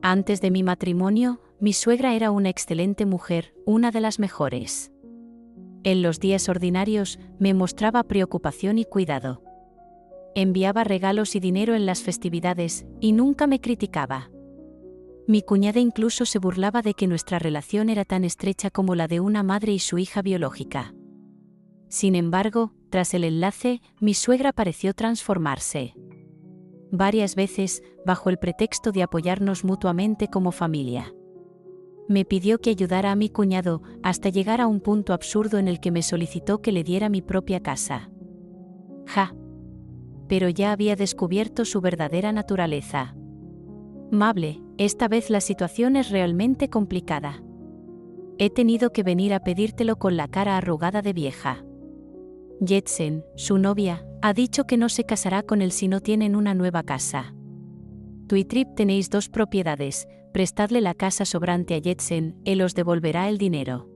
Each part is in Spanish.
Antes de mi matrimonio, mi suegra era una excelente mujer, una de las mejores. En los días ordinarios, me mostraba preocupación y cuidado. Enviaba regalos y dinero en las festividades, y nunca me criticaba. Mi cuñada incluso se burlaba de que nuestra relación era tan estrecha como la de una madre y su hija biológica. Sin embargo, tras el enlace, mi suegra pareció transformarse. Varias veces, bajo el pretexto de apoyarnos mutuamente como familia. Me pidió que ayudara a mi cuñado, hasta llegar a un punto absurdo en el que me solicitó que le diera mi propia casa. Ja. Pero ya había descubierto su verdadera naturaleza. Mable, esta vez la situación es realmente complicada. He tenido que venir a pedírtelo con la cara arrugada de vieja. Jetsen, su novia, ha dicho que no se casará con él si no tienen una nueva casa. Tú y Trip tenéis 2 propiedades, prestadle la casa sobrante a Jetsen, él os devolverá el dinero.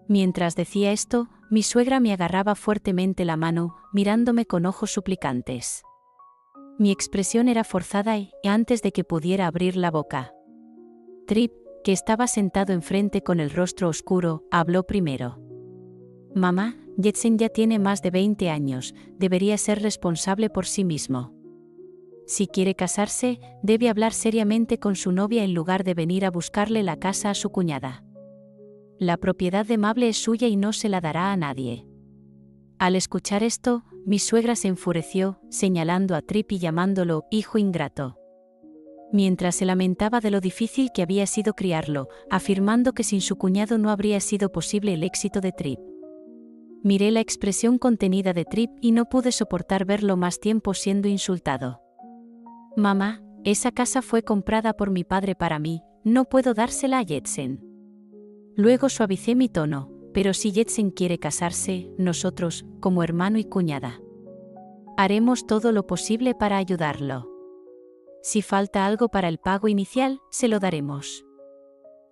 Mientras decía esto, mi suegra me agarraba fuertemente la mano, mirándome con ojos suplicantes. Mi expresión era forzada y, antes de que pudiera abrir la boca, Trip, que estaba sentado enfrente con el rostro oscuro, habló primero. Mamá, Jetsen ya tiene más de 20 años, debería ser responsable por sí mismo. Si quiere casarse, debe hablar seriamente con su novia en lugar de venir a buscarle la casa a su cuñada. La propiedad de Mable es suya y no se la dará a nadie. Al escuchar esto, mi suegra se enfureció, señalando a Trip y llamándolo hijo ingrato. Mientras se lamentaba de lo difícil que había sido criarlo, afirmando que sin su cuñado no habría sido posible el éxito de Trip. Miré la expresión contenida de Trip y no pude soportar verlo más tiempo siendo insultado. Mamá, esa casa fue comprada por mi padre para mí, no puedo dársela a Jetsen. Luego suavicé mi tono, pero si Jetsen quiere casarse, nosotros, como hermano y cuñada, haremos todo lo posible para ayudarlo. Si falta algo para el pago inicial, se lo daremos.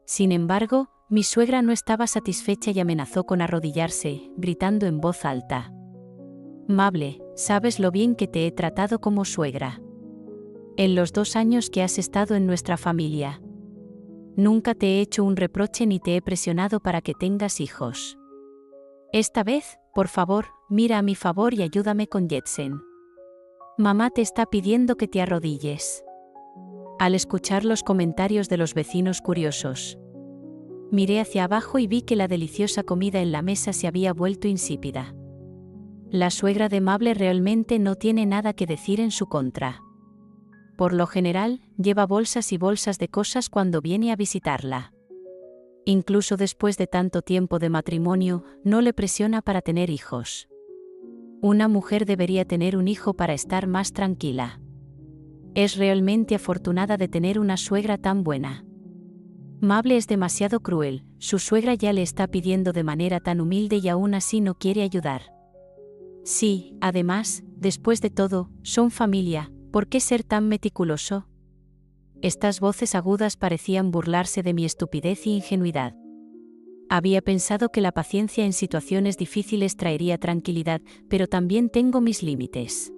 Sin embargo, mi suegra no estaba satisfecha y amenazó con arrodillarse, gritando en voz alta. Mable, sabes lo bien que te he tratado como suegra. En los 2 años que has estado en nuestra familia. Nunca te he hecho un reproche ni te he presionado para que tengas hijos. Esta vez, por favor, mira a mi favor y ayúdame con Jetsen. Mamá te está pidiendo que te arrodilles. Al escuchar los comentarios de los vecinos curiosos, miré hacia abajo y vi que la deliciosa comida en la mesa se había vuelto insípida. La suegra de Mable realmente no tiene nada que decir en su contra. Por lo general, lleva bolsas y bolsas de cosas cuando viene a visitarla. Incluso después de tanto tiempo de matrimonio, no le presiona para tener hijos. Una mujer debería tener un hijo para estar más tranquila. Es realmente afortunada de tener una suegra tan buena. Mable es demasiado cruel, su suegra ya le está pidiendo de manera tan humilde y aún así no quiere ayudar. Sí, además, después de todo, son familia. ¿Por qué ser tan meticuloso? Estas voces agudas parecían burlarse de mi estupidez y ingenuidad. Había pensado que la paciencia en situaciones difíciles traería tranquilidad, pero también tengo mis límites.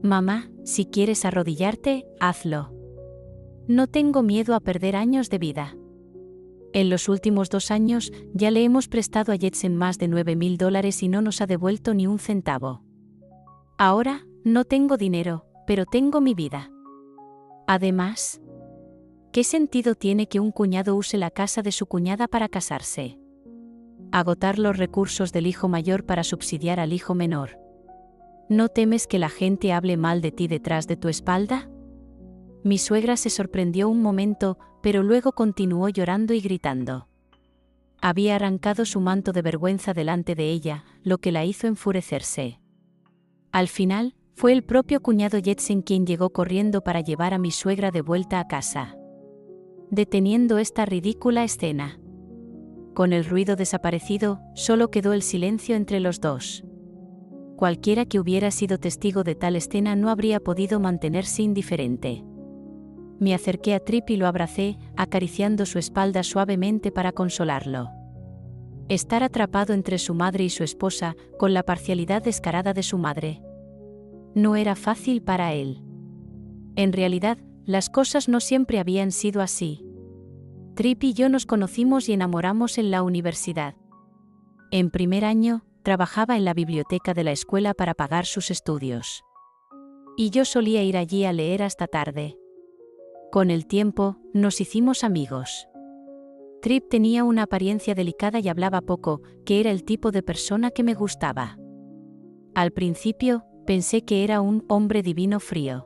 Mamá, si quieres arrodillarte, hazlo. No tengo miedo a perder años de vida. En los últimos 2 años, ya le hemos prestado a Jetsen más de $9.000 y no nos ha devuelto ni un centavo. Ahora, no tengo dinero, pero tengo mi vida. Además, ¿qué sentido tiene que un cuñado use la casa de su cuñada para casarse? Agotar los recursos del hijo mayor para subsidiar al hijo menor. ¿No temes que la gente hable mal de ti detrás de tu espalda? Mi suegra se sorprendió un momento, pero luego continuó llorando y gritando. Había arrancado su manto de vergüenza delante de ella, lo que la hizo enfurecerse. Al final, fue el propio cuñado Jetsen quien llegó corriendo para llevar a mi suegra de vuelta a casa. Deteniendo esta ridícula escena. Con el ruido desaparecido, solo quedó el silencio entre los dos. Cualquiera que hubiera sido testigo de tal escena no habría podido mantenerse indiferente. Me acerqué a Trip y lo abracé, acariciando su espalda suavemente para consolarlo. Estar atrapado entre su madre y su esposa, con la parcialidad descarada de su madre. No era fácil para él. En realidad, las cosas no siempre habían sido así. Trip y yo nos conocimos y enamoramos en la universidad. En primer año, trabajaba en la biblioteca de la escuela para pagar sus estudios. Y yo solía ir allí a leer hasta tarde. Con el tiempo, nos hicimos amigos. Trip tenía una apariencia delicada y hablaba poco, que era el tipo de persona que me gustaba. Al principio, pensé que era un hombre divino frío.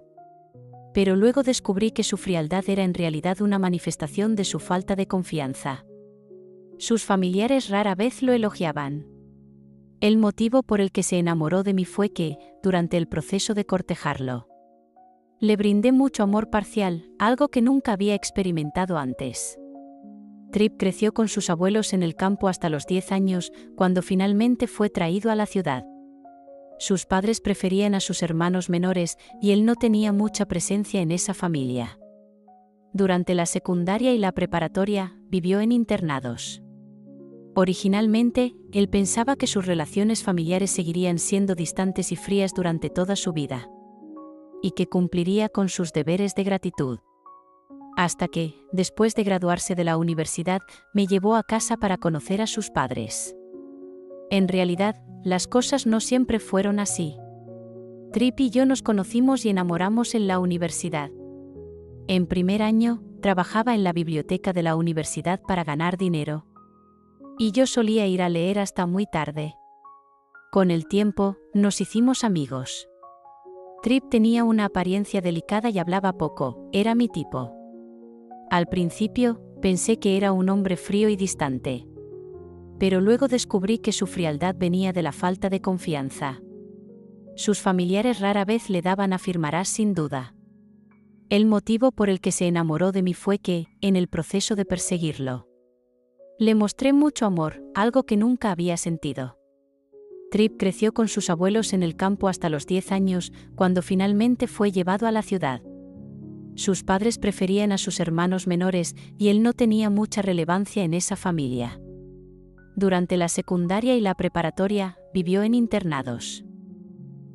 Pero luego descubrí que su frialdad era en realidad una manifestación de su falta de confianza. Sus familiares rara vez lo elogiaban. El motivo por el que se enamoró de mí fue que, durante el proceso de cortejarlo, le brindé mucho amor parcial, algo que nunca había experimentado antes. Trip creció con sus abuelos en el campo hasta los 10 años, cuando finalmente fue traído a la ciudad. Sus padres preferían a sus hermanos menores y él no tenía mucha presencia en esa familia. Durante la secundaria y la preparatoria, vivió en internados. Originalmente, él pensaba que sus relaciones familiares seguirían siendo distantes y frías durante toda su vida, y que cumpliría con sus deberes de gratitud. Hasta que, después de graduarse de la universidad, me llevó a casa para conocer a sus padres. En realidad, las cosas no siempre fueron así. Trip y yo nos conocimos y enamoramos en la universidad. En primer año, trabajaba en la biblioteca de la universidad para ganar dinero. Y yo solía ir a leer hasta muy tarde. Con el tiempo, nos hicimos amigos. Trip tenía una apariencia delicada y hablaba poco, era mi tipo. Al principio, pensé que era un hombre frío y distante. Pero luego descubrí que su frialdad venía de la falta de confianza. Sus familiares rara vez le daban afirmarás sin duda. El motivo por el que se enamoró de mí fue que, en el proceso de perseguirlo, le mostré mucho amor, algo que nunca había sentido. Trip creció con sus abuelos en el campo hasta los 10 años, cuando finalmente fue llevado a la ciudad. Sus padres preferían a sus hermanos menores y él no tenía mucha relevancia en esa familia. Durante la secundaria y la preparatoria, vivió en internados.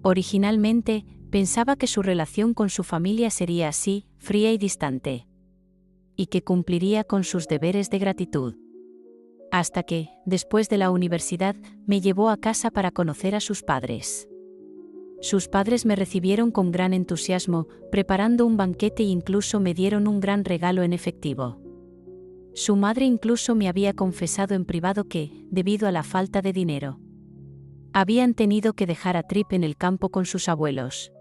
Originalmente, pensaba que su relación con su familia sería así, fría y distante, y que cumpliría con sus deberes de gratitud. Hasta que, después de la universidad, me llevó a casa para conocer a sus padres. Sus padres me recibieron con gran entusiasmo, preparando un banquete e incluso me dieron un gran regalo en efectivo. Su madre incluso me había confesado en privado que, debido a la falta de dinero, habían tenido que dejar a Trip en el campo con sus abuelos,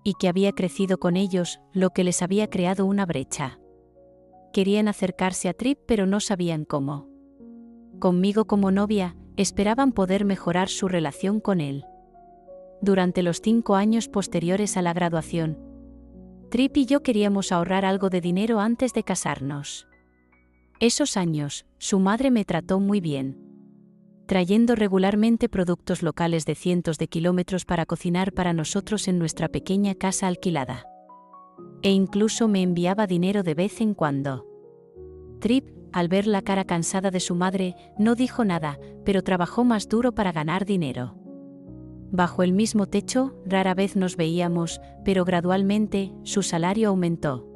y que había crecido con ellos, lo que les había creado una brecha. Querían acercarse a Trip pero no sabían cómo. Conmigo como novia, esperaban poder mejorar su relación con él. Durante los 5 años posteriores a la graduación, Trip y yo queríamos ahorrar algo de dinero antes de casarnos. Esos años, su madre me trató muy bien, trayendo regularmente productos locales de cientos de kilómetros para cocinar para nosotros en nuestra pequeña casa alquilada. E incluso me enviaba dinero de vez en cuando. Trip, al ver la cara cansada de su madre, no dijo nada, pero trabajó más duro para ganar dinero. Bajo el mismo techo, rara vez nos veíamos, pero gradualmente, su salario aumentó.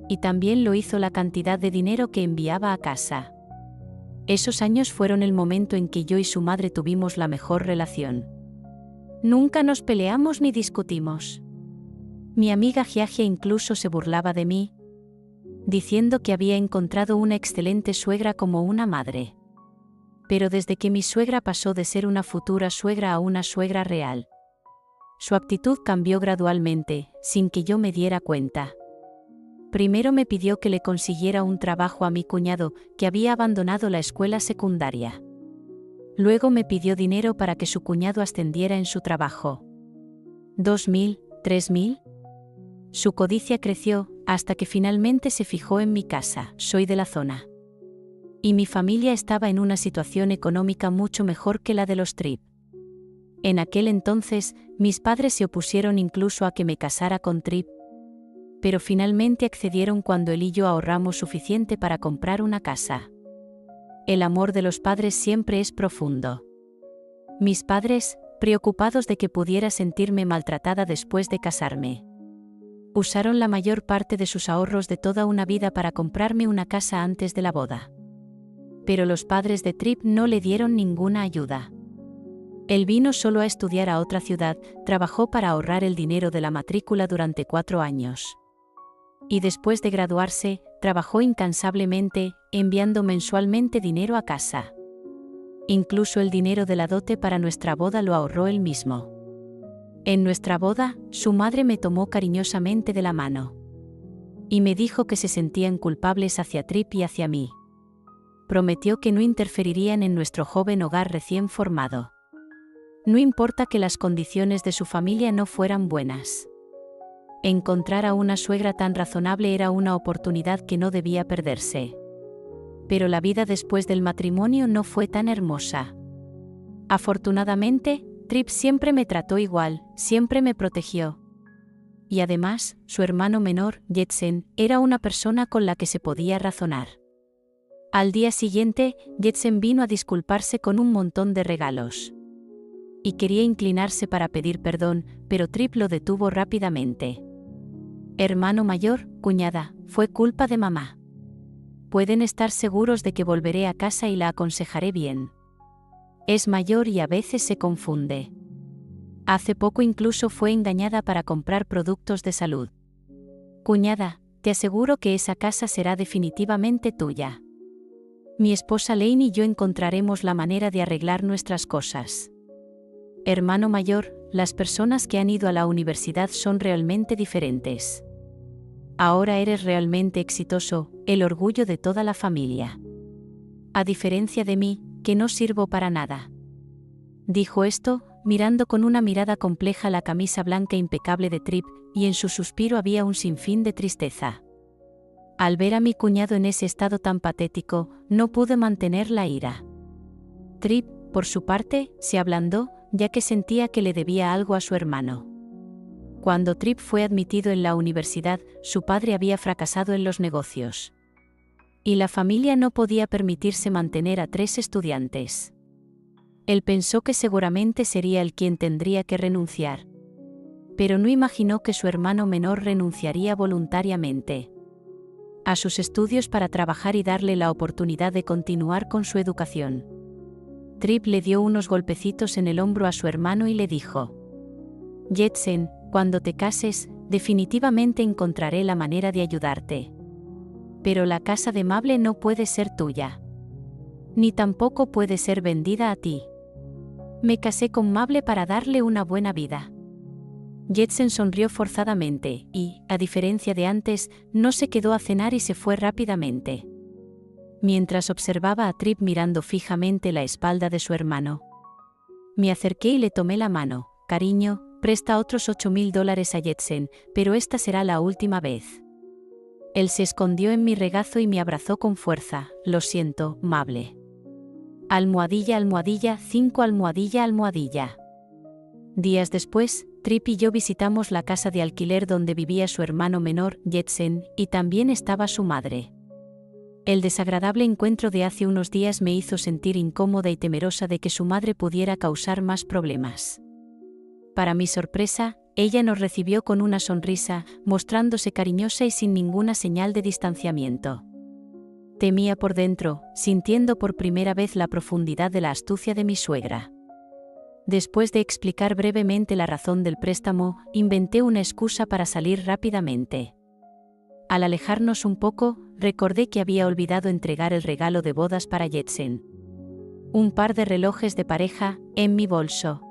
Y también lo hizo la cantidad de dinero que enviaba a casa. Esos años fueron el momento en que yo y su madre tuvimos la mejor relación. Nunca nos peleamos ni discutimos. Mi amiga Giagia incluso se burlaba de mí, diciendo que había encontrado una excelente suegra como una madre. Pero desde que mi suegra pasó de ser una futura suegra a una suegra real, su actitud cambió gradualmente, sin que yo me diera cuenta. Primero me pidió que le consiguiera un trabajo a mi cuñado, que había abandonado la escuela secundaria. Luego me pidió dinero para que su cuñado ascendiera en su trabajo. 2.000, 3.000. Su codicia creció, hasta que finalmente se fijó en mi casa. Soy de la zona. Y mi familia estaba en una situación económica mucho mejor que la de los Trip. En aquel entonces, mis padres se opusieron incluso a que me casara con Trip, pero finalmente accedieron cuando él y yo ahorramos suficiente para comprar una casa. El amor de los padres siempre es profundo. Mis padres, preocupados de que pudiera sentirme maltratada después de casarme, Usaron la mayor parte de sus ahorros de toda una vida para comprarme una casa antes de la boda. Pero los padres de Trip no le dieron ninguna ayuda. Él vino solo a estudiar a otra ciudad, trabajó para ahorrar el dinero de la matrícula durante 4 años. Y después de graduarse, trabajó incansablemente, enviando mensualmente dinero a casa. Incluso el dinero de la dote para nuestra boda lo ahorró él mismo. En nuestra boda, su madre me tomó cariñosamente de la mano. Y me dijo que se sentían culpables hacia Trip y hacia mí. Prometió que no interferirían en nuestro joven hogar recién formado. No importa que las condiciones de su familia no fueran buenas. Encontrar a una suegra tan razonable era una oportunidad que no debía perderse. Pero la vida después del matrimonio no fue tan hermosa. Afortunadamente, Trip siempre me trató igual, siempre me protegió. Y además, su hermano menor, Jetsen, era una persona con la que se podía razonar. Al día siguiente, Jetsen vino a disculparse con un montón de regalos. Y quería inclinarse para pedir perdón, pero Trip lo detuvo rápidamente. Hermano mayor, cuñada, fue culpa de mamá. Pueden estar seguros de que volveré a casa y la aconsejaré bien. Es mayor y a veces se confunde. Hace poco incluso fue engañada para comprar productos de salud. Cuñada, te aseguro que esa casa será definitivamente tuya. Mi esposa Lane y yo encontraremos la manera de arreglar nuestras cosas. Hermano mayor, las personas que han ido a la universidad son realmente diferentes. Ahora eres realmente exitoso, el orgullo de toda la familia. A diferencia de mí, que no sirvo para nada. Dijo esto, mirando con una mirada compleja la camisa blanca impecable de Trip, y en su suspiro había un sinfín de tristeza. Al ver a mi cuñado en ese estado tan patético, no pude mantener la ira. Trip, por su parte, se ablandó, ya que sentía que le debía algo a su hermano. Cuando Trip fue admitido en la universidad, su padre había fracasado en los negocios. Y la familia no podía permitirse mantener a 3 estudiantes. Él pensó que seguramente sería él quien tendría que renunciar. Pero no imaginó que su hermano menor renunciaría voluntariamente a sus estudios para trabajar y darle la oportunidad de continuar con su educación. Trip le dio unos golpecitos en el hombro a su hermano y le dijo: Jetsen, cuando te cases, definitivamente encontraré la manera de ayudarte. Pero la casa de Mable no puede ser tuya. Ni tampoco puede ser vendida a ti. Me casé con Mable para darle una buena vida. Jetsen sonrió forzadamente y, a diferencia de antes, no se quedó a cenar y se fue rápidamente. Mientras observaba a Trip mirando fijamente la espalda de su hermano. Me acerqué y le tomé la mano. Cariño, presta otros $8,000 a Jetsen, pero esta será la última vez. Él se escondió en mi regazo y me abrazó con fuerza. Lo siento, Mable. Almohadilla, almohadilla, 5 almohadilla, almohadilla. Días después, Trip y yo visitamos la casa de alquiler donde vivía su hermano menor, Jetsen, y también estaba su madre. El desagradable encuentro de hace unos días me hizo sentir incómoda y temerosa de que su madre pudiera causar más problemas. Para mi sorpresa, ella nos recibió con una sonrisa, mostrándose cariñosa y sin ninguna señal de distanciamiento. Temía por dentro, sintiendo por primera vez la profundidad de la astucia de mi suegra. Después de explicar brevemente la razón del préstamo, inventé una excusa para salir rápidamente. Al alejarnos un poco, recordé que había olvidado entregar el regalo de bodas para Jetsen. Un par de relojes de pareja, en mi bolso.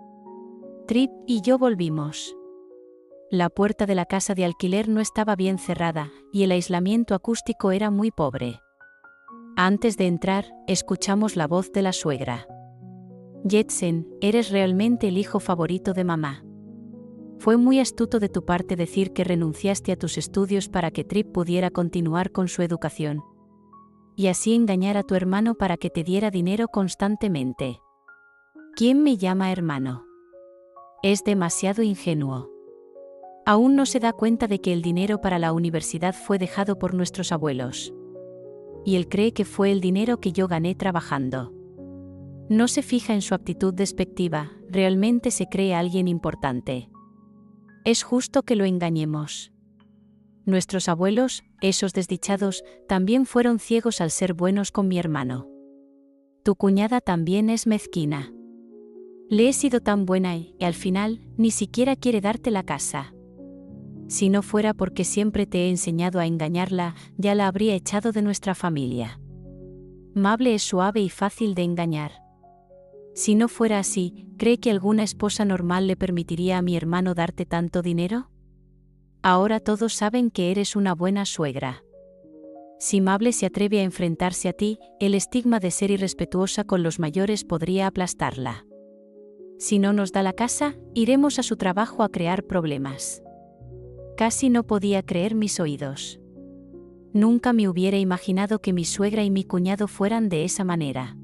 Trip y yo volvimos. La puerta de la casa de alquiler no estaba bien cerrada, y el aislamiento acústico era muy pobre. Antes de entrar, escuchamos la voz de la suegra. Jetsen, eres realmente el hijo favorito de mamá. Fue muy astuto de tu parte decir que renunciaste a tus estudios para que Trip pudiera continuar con su educación. Y así engañar a tu hermano para que te diera dinero constantemente. ¿Quién me llama hermano? Es demasiado ingenuo. Aún no se da cuenta de que el dinero para la universidad fue dejado por nuestros abuelos. Y él cree que fue el dinero que yo gané trabajando. No se fija en su actitud despectiva, realmente se cree alguien importante. Es justo que lo engañemos. Nuestros abuelos, esos desdichados, también fueron ciegos al ser buenos con mi hermano. Tu cuñada también es mezquina. Le he sido tan buena y, al final, ni siquiera quiere darte la casa. Si no fuera porque siempre te he enseñado a engañarla, ya la habría echado de nuestra familia. Mable es suave y fácil de engañar. Si no fuera así, ¿cree que alguna esposa normal le permitiría a mi hermano darte tanto dinero? Ahora todos saben que eres una buena suegra. Si Mable se atreve a enfrentarse a ti, el estigma de ser irrespetuosa con los mayores podría aplastarla. Si no nos da la casa, iremos a su trabajo a crear problemas. Casi no podía creer mis oídos. Nunca me hubiera imaginado que mi suegra y mi cuñado fueran de esa manera.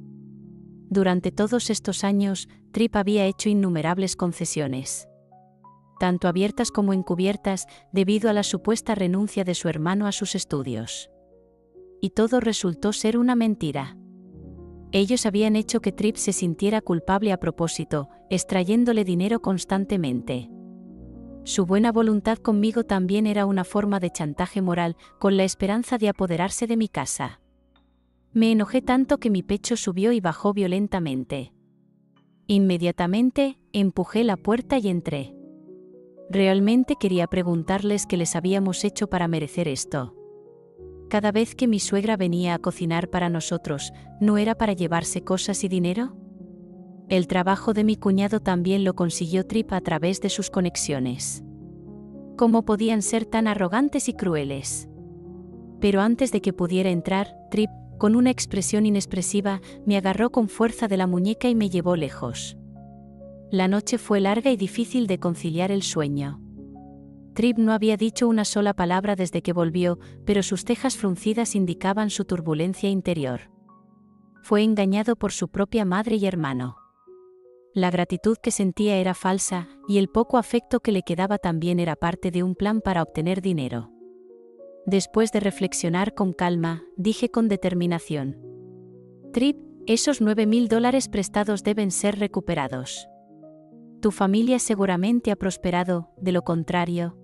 Durante todos estos años, Trip había hecho innumerables concesiones, tanto abiertas como encubiertas, debido a la supuesta renuncia de su hermano a sus estudios. Y todo resultó ser una mentira. Ellos habían hecho que Trip se sintiera culpable a propósito, extrayéndole dinero constantemente. Su buena voluntad conmigo también era una forma de chantaje moral, con la esperanza de apoderarse de mi casa. Me enojé tanto que mi pecho subió y bajó violentamente. Inmediatamente, empujé la puerta y entré. Realmente quería preguntarles qué les habíamos hecho para merecer esto. Cada vez que mi suegra venía a cocinar para nosotros, ¿no era para llevarse cosas y dinero? El trabajo de mi cuñado también lo consiguió Trip a través de sus conexiones. ¿Cómo podían ser tan arrogantes y crueles? Pero antes de que pudiera entrar, Trip, con una expresión inexpresiva, me agarró con fuerza de la muñeca y me llevó lejos. La noche fue larga y difícil de conciliar el sueño. Trip no había dicho una sola palabra desde que volvió, pero sus cejas fruncidas indicaban su turbulencia interior. Fue engañado por su propia madre y hermano. La gratitud que sentía era falsa, y el poco afecto que le quedaba también era parte de un plan para obtener dinero. Después de reflexionar con calma, dije con determinación: Trip, esos $9,000 prestados deben ser recuperados. Tu familia seguramente ha prosperado, de lo contrario.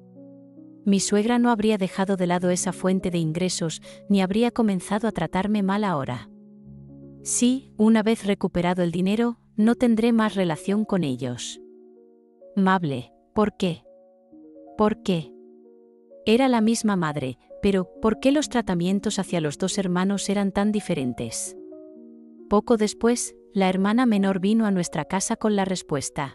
Mi suegra no habría dejado de lado esa fuente de ingresos, ni habría comenzado a tratarme mal ahora. Sí, una vez recuperado el dinero, no tendré más relación con ellos. Mable, ¿por qué? ¿Por qué? Era la misma madre, pero ¿por qué los tratamientos hacia los dos hermanos eran tan diferentes? Poco después, la hermana menor vino a nuestra casa con la respuesta.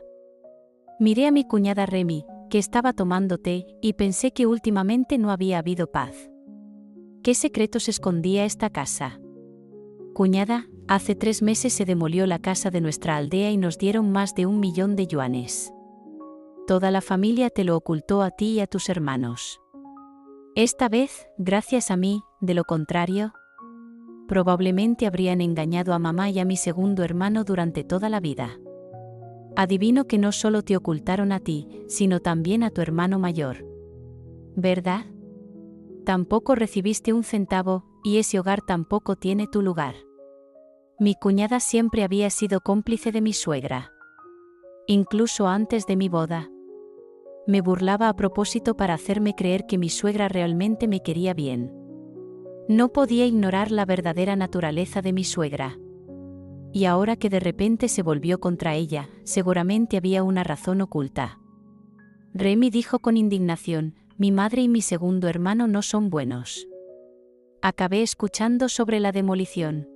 Miré a mi cuñada Remy, que estaba tomando té, y pensé que últimamente no había habido paz. ¿Qué secretos escondía esta casa? Cuñada, hace 3 meses se demolió la casa de nuestra aldea y nos dieron más de 1 millón de yuanes. Toda la familia te lo ocultó a ti y a tus hermanos. Esta vez, gracias a mí, de lo contrario, probablemente habrían engañado a mamá y a mi segundo hermano durante toda la vida. Adivino que no solo te ocultaron a ti, sino también a tu hermano mayor. ¿Verdad? Tampoco recibiste un centavo, y ese hogar tampoco tiene tu lugar. Mi cuñada siempre había sido cómplice de mi suegra. Incluso antes de mi boda. Me burlaba a propósito para hacerme creer que mi suegra realmente me quería bien. No podía ignorar la verdadera naturaleza de mi suegra. Y ahora que de repente se volvió contra ella, seguramente había una razón oculta. Remy dijo con indignación: mi madre y mi segundo hermano no son buenos. Acabé escuchando sobre la demolición.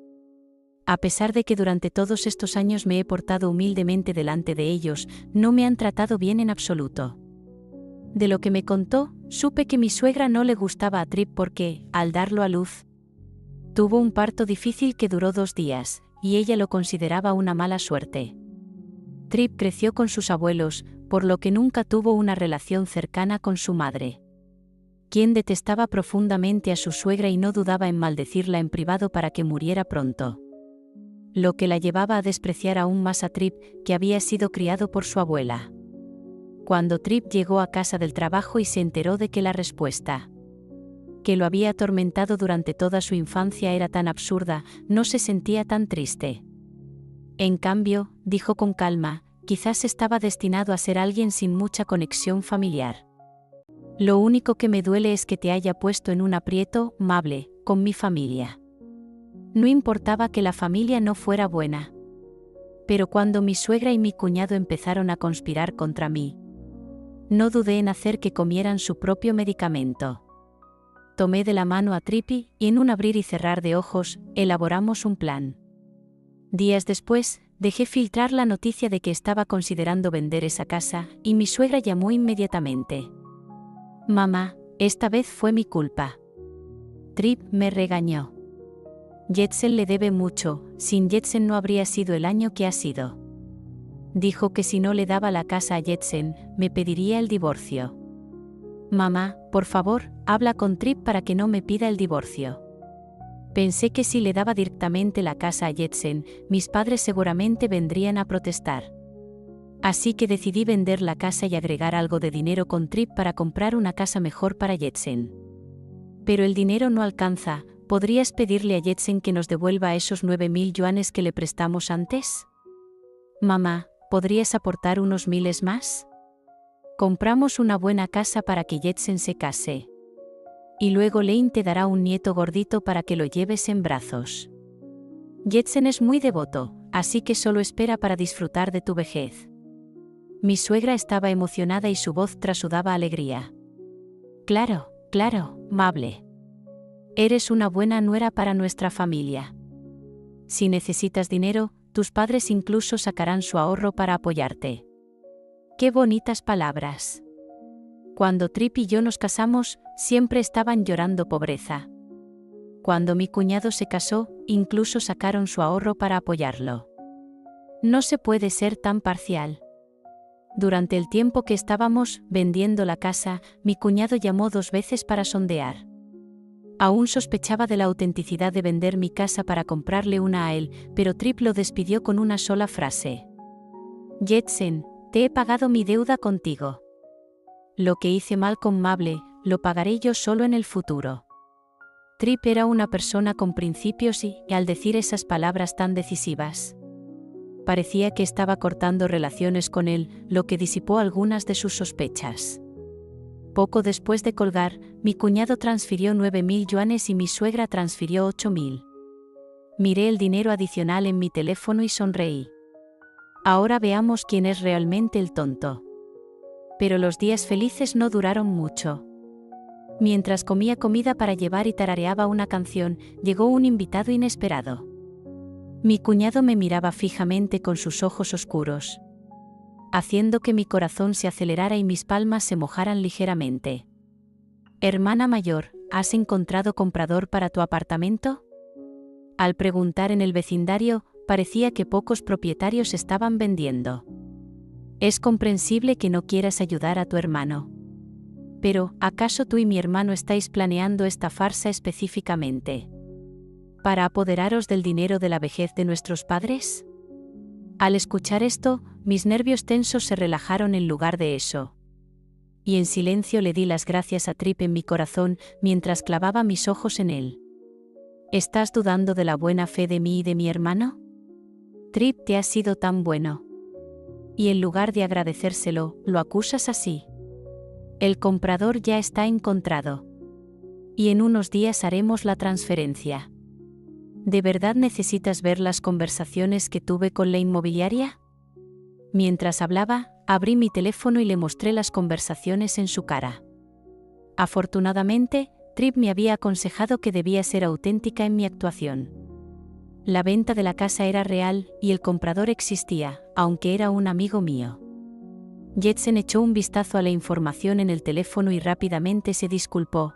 A pesar de que durante todos estos años me he portado humildemente delante de ellos, no me han tratado bien en absoluto. De lo que me contó, supe que mi suegra no le gustaba a Trip porque, al darlo a luz, tuvo un parto difícil que duró 2 días, y ella lo consideraba una mala suerte. Trip creció con sus abuelos, por lo que nunca tuvo una relación cercana con su madre, quien detestaba profundamente a su suegra y no dudaba en maldecirla en privado para que muriera pronto. Lo que la llevaba a despreciar aún más a Trip, que había sido criado por su abuela. Cuando Trip llegó a casa del trabajo y se enteró de que la respuesta que lo había atormentado durante toda su infancia era tan absurda, no se sentía tan triste. En cambio, dijo con calma, quizás estaba destinado a ser alguien sin mucha conexión familiar. Lo único que me duele es que te haya puesto en un aprieto, Mable, con mi familia. No importaba que la familia no fuera buena. Pero cuando mi suegra y mi cuñado empezaron a conspirar contra mí, no dudé en hacer que comieran su propio medicamento. Tomé de la mano a Trippy y en un abrir y cerrar de ojos, elaboramos un plan. Días después, dejé filtrar la noticia de que estaba considerando vender esa casa y mi suegra llamó inmediatamente. Mamá, esta vez fue mi culpa. Tripp me regañó. Jetsen le debe mucho, sin Jetsen no habría sido el año que ha sido. Dijo que si no le daba la casa a Jetsen, me pediría el divorcio. Mamá, por favor, habla con Tripp para que no me pida el divorcio. Pensé que si le daba directamente la casa a Jetsen, mis padres seguramente vendrían a protestar. Así que decidí vender la casa y agregar algo de dinero con Tripp para comprar una casa mejor para Jetsen. Pero el dinero no alcanza. ¿Podrías pedirle a Jetsen que nos devuelva esos 9.000 yuanes que le prestamos antes? Mamá, ¿podrías aportar unos miles más? Compramos una buena casa para que Jetsen se case. Y luego Lane te dará un nieto gordito para que lo lleves en brazos. Jetsen es muy devoto, así que solo espera para disfrutar de tu vejez. Mi suegra estaba emocionada y su voz trasudaba alegría. Claro, claro, Mable. Eres una buena nuera para nuestra familia. Si necesitas dinero, tus padres incluso sacarán su ahorro para apoyarte. ¡Qué bonitas palabras! Cuando Tripp y yo nos casamos, siempre estaban llorando pobreza. Cuando mi cuñado se casó, incluso sacaron su ahorro para apoyarlo. No se puede ser tan parcial. Durante el tiempo que estábamos vendiendo la casa, mi cuñado llamó 2 veces para sondear. Aún sospechaba de la autenticidad de vender mi casa para comprarle una a él, pero Tripp lo despidió con una sola frase. Jetsen, te he pagado mi deuda contigo. Lo que hice mal con Mable, lo pagaré yo solo en el futuro. Tripp era una persona con principios y, al decir esas palabras tan decisivas, parecía que estaba cortando relaciones con él, lo que disipó algunas de sus sospechas. Poco después de colgar, mi cuñado transfirió 9.000 yuanes y mi suegra transfirió 8.000. Miré el dinero adicional en mi teléfono y sonreí. Ahora veamos quién es realmente el tonto. Pero los días felices no duraron mucho. Mientras comía comida para llevar y tarareaba una canción, llegó un invitado inesperado. Mi cuñado me miraba fijamente con sus ojos oscuros, haciendo que mi corazón se acelerara y mis palmas se mojaran ligeramente. Hermana mayor, ¿has encontrado comprador para tu apartamento? Al preguntar en el vecindario, parecía que pocos propietarios estaban vendiendo. Es comprensible que no quieras ayudar a tu hermano. Pero, ¿acaso tú y mi hermano estáis planeando esta farsa específicamente para apoderaros del dinero de la vejez de nuestros padres? Al escuchar esto, mis nervios tensos se relajaron en lugar de eso. Y en silencio le di las gracias a Tripp en mi corazón mientras clavaba mis ojos en él. ¿Estás dudando de la buena fe de mí y de mi hermano? Tripp, te has sido tan bueno. Y en lugar de agradecérselo, lo acusas así. El comprador ya está encontrado. Y en unos días haremos la transferencia. ¿De verdad necesitas ver las conversaciones que tuve con la inmobiliaria? Mientras hablaba, abrí mi teléfono y le mostré las conversaciones en su cara. Afortunadamente, Tripp me había aconsejado que debía ser auténtica en mi actuación. La venta de la casa era real y el comprador existía, aunque era un amigo mío. Jetsen echó un vistazo a la información en el teléfono y rápidamente se disculpó,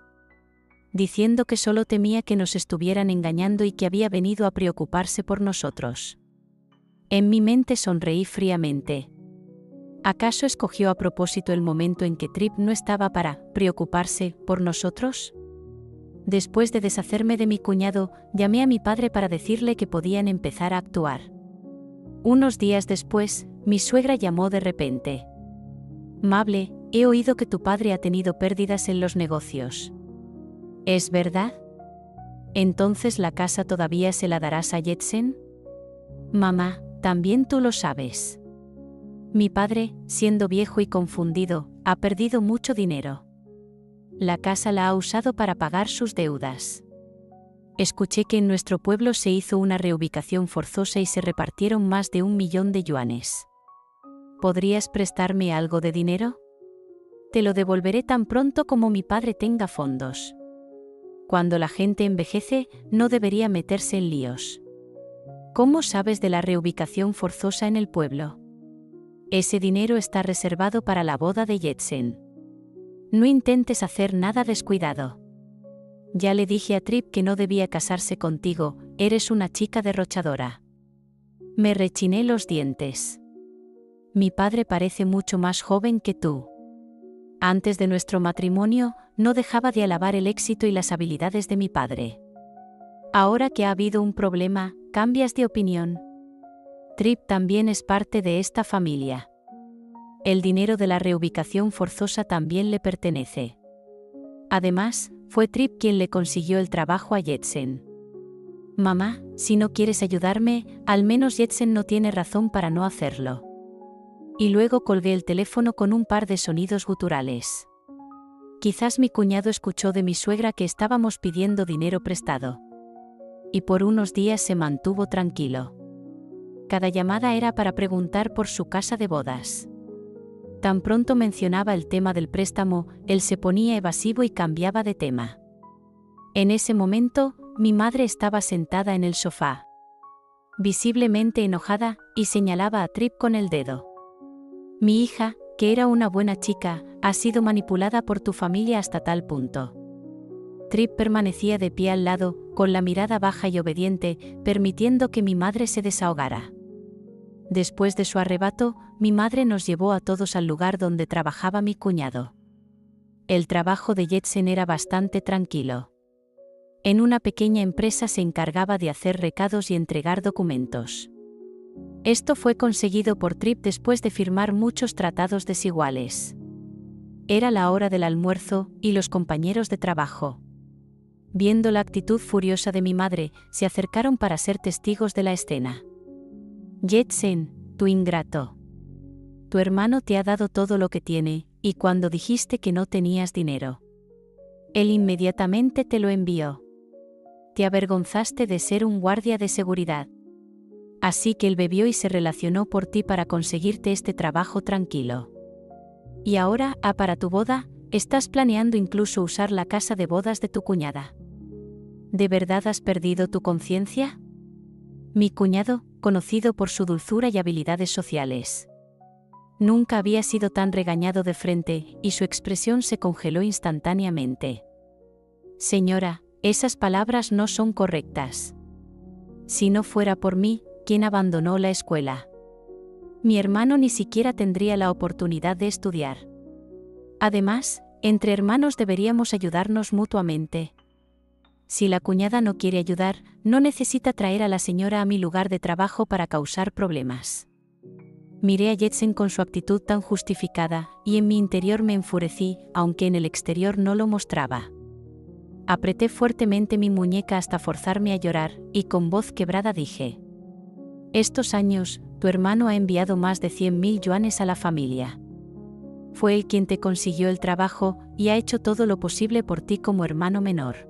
diciendo que solo temía que nos estuvieran engañando y que había venido a preocuparse por nosotros. En mi mente sonreí fríamente. ¿Acaso escogió a propósito el momento en que Tripp no estaba para preocuparse por nosotros? Después de deshacerme de mi cuñado, llamé a mi padre para decirle que podían empezar a actuar. Unos días después, mi suegra llamó de repente. Mable, he oído que tu padre ha tenido pérdidas en los negocios. ¿Es verdad? ¿Entonces la casa todavía se la darás a Jetsen? Mamá, también tú lo sabes. Mi padre, siendo viejo y confundido, ha perdido mucho dinero. La casa la ha usado para pagar sus deudas. Escuché que en nuestro pueblo se hizo una reubicación forzosa y se repartieron más de 1.000.000 de yuanes. ¿Podrías prestarme algo de dinero? Te lo devolveré tan pronto como mi padre tenga fondos. Cuando la gente envejece, no debería meterse en líos. ¿Cómo sabes de la reubicación forzosa en el pueblo? Ese dinero está reservado para la boda de Jetsen. No intentes hacer nada descuidado. Ya le dije a Trip que no debía casarse contigo, eres una chica derrochadora. Me rechiné los dientes. Mi padre parece mucho más joven que tú. Antes de nuestro matrimonio, no dejaba de alabar el éxito y las habilidades de mi padre. Ahora que ha habido un problema, cambias de opinión. Trip también es parte de esta familia. El dinero de la reubicación forzosa también le pertenece. Además, fue Trip quien le consiguió el trabajo a Jetsen. Mamá, si no quieres ayudarme, al menos Jetsen no tiene razón para no hacerlo. Y luego colgué el teléfono con un par de sonidos guturales. Quizás mi cuñado escuchó de mi suegra que estábamos pidiendo dinero prestado. Y por unos días se mantuvo tranquilo. Cada llamada era para preguntar por su casa de bodas. Tan pronto mencionaba el tema del préstamo, él se ponía evasivo y cambiaba de tema. En ese momento, mi madre estaba sentada en el sofá, visiblemente enojada, y señalaba a Trip con el dedo. Mi hija, que era una buena chica, ha sido manipulada por tu familia hasta tal punto. Trip permanecía de pie al lado, con la mirada baja y obediente, permitiendo que mi madre se desahogara. Después de su arrebato, mi madre nos llevó a todos al lugar donde trabajaba mi cuñado. El trabajo de Jetsen era bastante tranquilo. En una pequeña empresa se encargaba de hacer recados y entregar documentos. Esto fue conseguido por Trip después de firmar muchos tratados desiguales. Era la hora del almuerzo, y los compañeros de trabajo, viendo la actitud furiosa de mi madre, se acercaron para ser testigos de la escena. Jetsen, tu ingrato. Tu hermano te ha dado todo lo que tiene, y cuando dijiste que no tenías dinero, él inmediatamente te lo envió. Te avergonzaste de ser un guardia de seguridad. Así que él bebió y se relacionó por ti para conseguirte este trabajo tranquilo. Y ahora, para tu boda, estás planeando incluso usar la casa de bodas de tu cuñada. ¿De verdad has perdido tu conciencia? Mi cuñado, conocido por su dulzura y habilidades sociales, nunca había sido tan regañado de frente, y su expresión se congeló instantáneamente. Señora, esas palabras no son correctas. Si no fuera por mí, ¿quién abandonó la escuela? Mi hermano ni siquiera tendría la oportunidad de estudiar. Además, entre hermanos deberíamos ayudarnos mutuamente. Si la cuñada no quiere ayudar, no necesita traer a la señora a mi lugar de trabajo para causar problemas. Miré a Jetsen con su actitud tan justificada, y en mi interior me enfurecí, aunque en el exterior no lo mostraba. Apreté fuertemente mi muñeca hasta forzarme a llorar, y con voz quebrada dije: estos años, tu hermano ha enviado más de 100.000 yuanes a la familia. Fue él quien te consiguió el trabajo, y ha hecho todo lo posible por ti como hermano menor.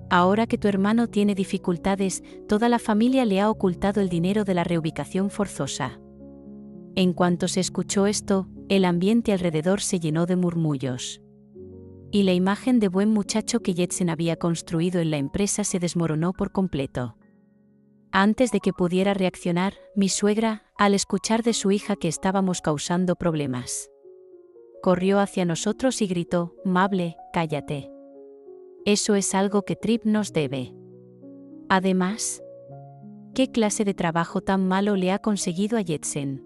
Ahora que tu hermano tiene dificultades, toda la familia le ha ocultado el dinero de la reubicación forzosa. En cuanto se escuchó esto, el ambiente alrededor se llenó de murmullos. Y la imagen de buen muchacho que Jetsen había construido en la empresa se desmoronó por completo. Antes de que pudiera reaccionar, mi suegra, al escuchar de su hija que estábamos causando problemas, corrió hacia nosotros y gritó: Mable, cállate. Eso es algo que Trip nos debe. Además, ¿qué clase de trabajo tan malo le ha conseguido a Jetsen?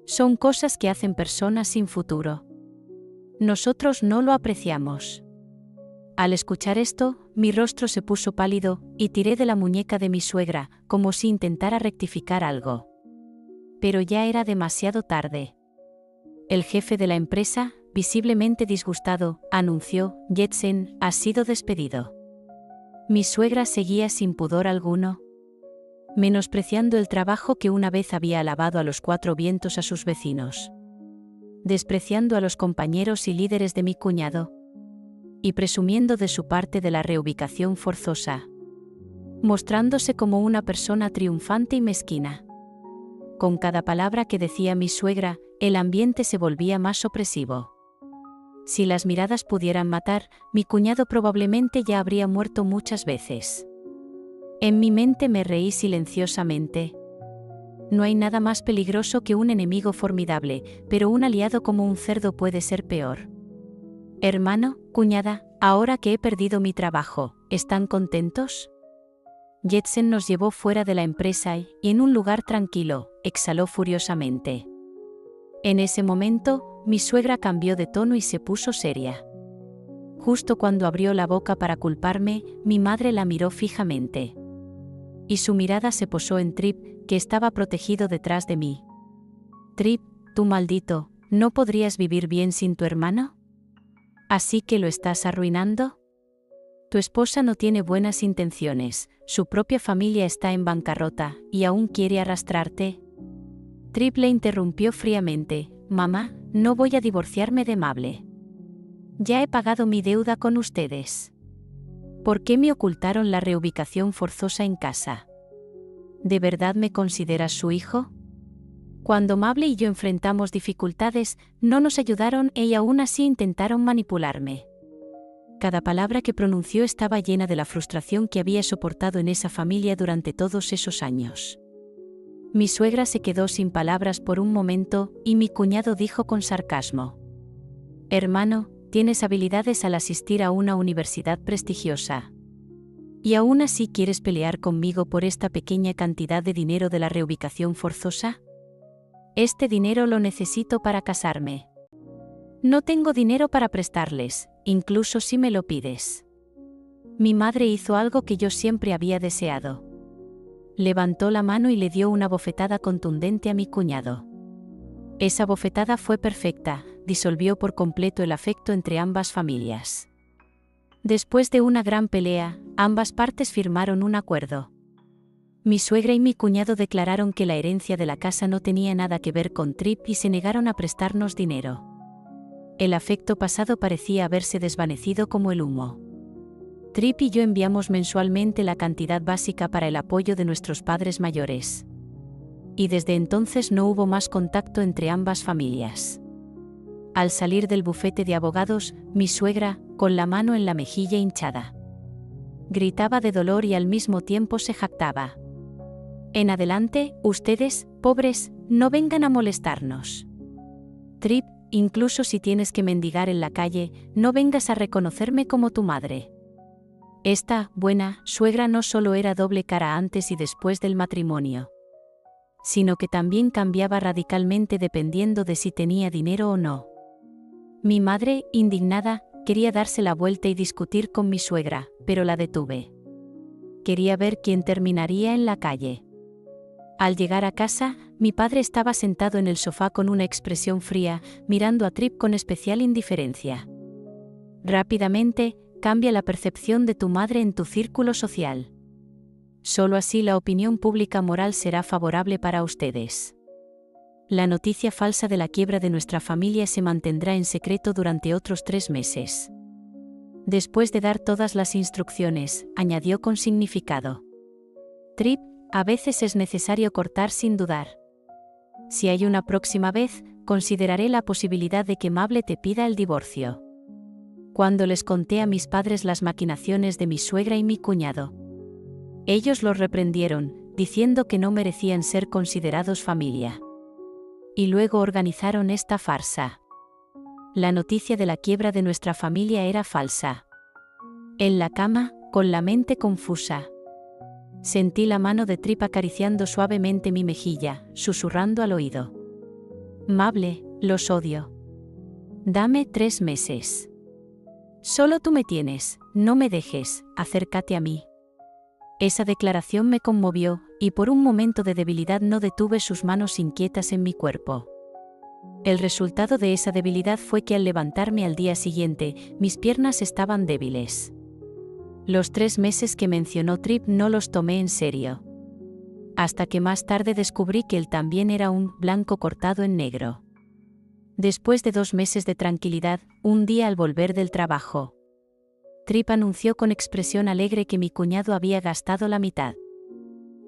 Son cosas que hacen personas sin futuro. Nosotros no lo apreciamos. Al escuchar esto, mi rostro se puso pálido, y tiré de la muñeca de mi suegra, como si intentara rectificar algo. Pero ya era demasiado tarde. El jefe de la empresa, visiblemente disgustado, anunció: Jetsen, has sido despedido. Mi suegra seguía sin pudor alguno, menospreciando el trabajo que una vez había alabado a los 4 vientos a sus vecinos, despreciando a los compañeros y líderes de mi cuñado. y presumiendo de su parte de la reubicación forzosa, mostrándose como una persona triunfante y mezquina. Con cada palabra que decía mi suegra, el ambiente se volvía más opresivo. Si las miradas pudieran matar, mi cuñado probablemente ya habría muerto muchas veces. En mi mente me reí silenciosamente. No hay nada más peligroso que un enemigo formidable, pero un aliado como un cerdo puede ser peor. Hermano, cuñada, ahora que he perdido mi trabajo, ¿están contentos? Jetsen nos llevó fuera de la empresa y, en un lugar tranquilo, exhaló furiosamente. En ese momento, mi suegra cambió de tono y se puso seria. Justo cuando abrió la boca para culparme, mi madre la miró fijamente. Y su mirada se posó en Trip, que estaba protegido detrás de mí. Trip, tú maldito, ¿no podrías vivir bien sin tu hermano? ¿Así que lo estás arruinando? Tu esposa no tiene buenas intenciones, su propia familia está en bancarrota, y aún quiere arrastrarte. Trip le interrumpió fríamente, mamá, no voy a divorciarme de Mable. Ya he pagado mi deuda con ustedes. ¿Por qué me ocultaron la reubicación forzosa en casa? ¿De verdad me consideras su hijo? Cuando Mable y yo enfrentamos dificultades, no nos ayudaron y aún así intentaron manipularme. Cada palabra que pronunció estaba llena de la frustración que había soportado en esa familia durante todos esos años. Mi suegra se quedó sin palabras por un momento, y mi cuñado dijo con sarcasmo: hermano, tienes habilidades al asistir a una universidad prestigiosa. ¿Y aún así quieres pelear conmigo por esta pequeña cantidad de dinero de la reubicación forzosa? Este dinero lo necesito para casarme. No tengo dinero para prestarles, incluso si me lo pides. Mi madre hizo algo que yo siempre había deseado. Levantó la mano y le dio una bofetada contundente a mi cuñado. Esa bofetada fue perfecta, disolvió por completo el afecto entre ambas familias. Después de una gran pelea, ambas partes firmaron un acuerdo. Mi suegra y mi cuñado declararon que la herencia de la casa no tenía nada que ver con Trip y se negaron a prestarnos dinero. El afecto pasado parecía haberse desvanecido como el humo. Trip y yo enviamos mensualmente la cantidad básica para el apoyo de nuestros padres mayores. Y desde entonces no hubo más contacto entre ambas familias. Al salir del bufete de abogados, mi suegra, con la mano en la mejilla hinchada, gritaba de dolor y al mismo tiempo se jactaba: en adelante, ustedes, pobres, no vengan a molestarnos. Trip, incluso si tienes que mendigar en la calle, no vengas a reconocerme como tu madre. Esta buena suegra no solo era doble cara antes y después del matrimonio, sino que también cambiaba radicalmente dependiendo de si tenía dinero o no. Mi madre, indignada, quería darse la vuelta y discutir con mi suegra, pero la detuve. Quería ver quién terminaría en la calle. Al llegar a casa, mi padre estaba sentado en el sofá con una expresión fría, mirando a Trip con especial indiferencia. Rápidamente, cambia la percepción de tu madre en tu círculo social. Solo así la opinión pública moral será favorable para ustedes. La noticia falsa de la quiebra de nuestra familia se mantendrá en secreto durante otros 3 meses. Después de dar todas las instrucciones, añadió con significado: Trip, a veces es necesario cortar sin dudar. Si hay una próxima vez, consideraré la posibilidad de que Mable te pida el divorcio. Cuando les conté a mis padres las maquinaciones de mi suegra y mi cuñado, ellos los reprendieron, diciendo que no merecían ser considerados familia. Y luego organizaron esta farsa. La noticia de la quiebra de nuestra familia era falsa. En la cama, con la mente confusa, sentí la mano de Trip acariciando suavemente mi mejilla, susurrando al oído: Mable, los odio. Dame 3 meses. Solo tú me tienes, no me dejes, acércate a mí. Esa declaración me conmovió, y por un momento de debilidad no detuve sus manos inquietas en mi cuerpo. El resultado de esa debilidad fue que al levantarme al día siguiente, mis piernas estaban débiles. Los 3 meses que mencionó Trip no los tomé en serio. Hasta que más tarde descubrí que él también era un blanco cortado en negro. Después de 2 meses de tranquilidad, un día al volver del trabajo, Trip anunció con expresión alegre que mi cuñado había gastado la mitad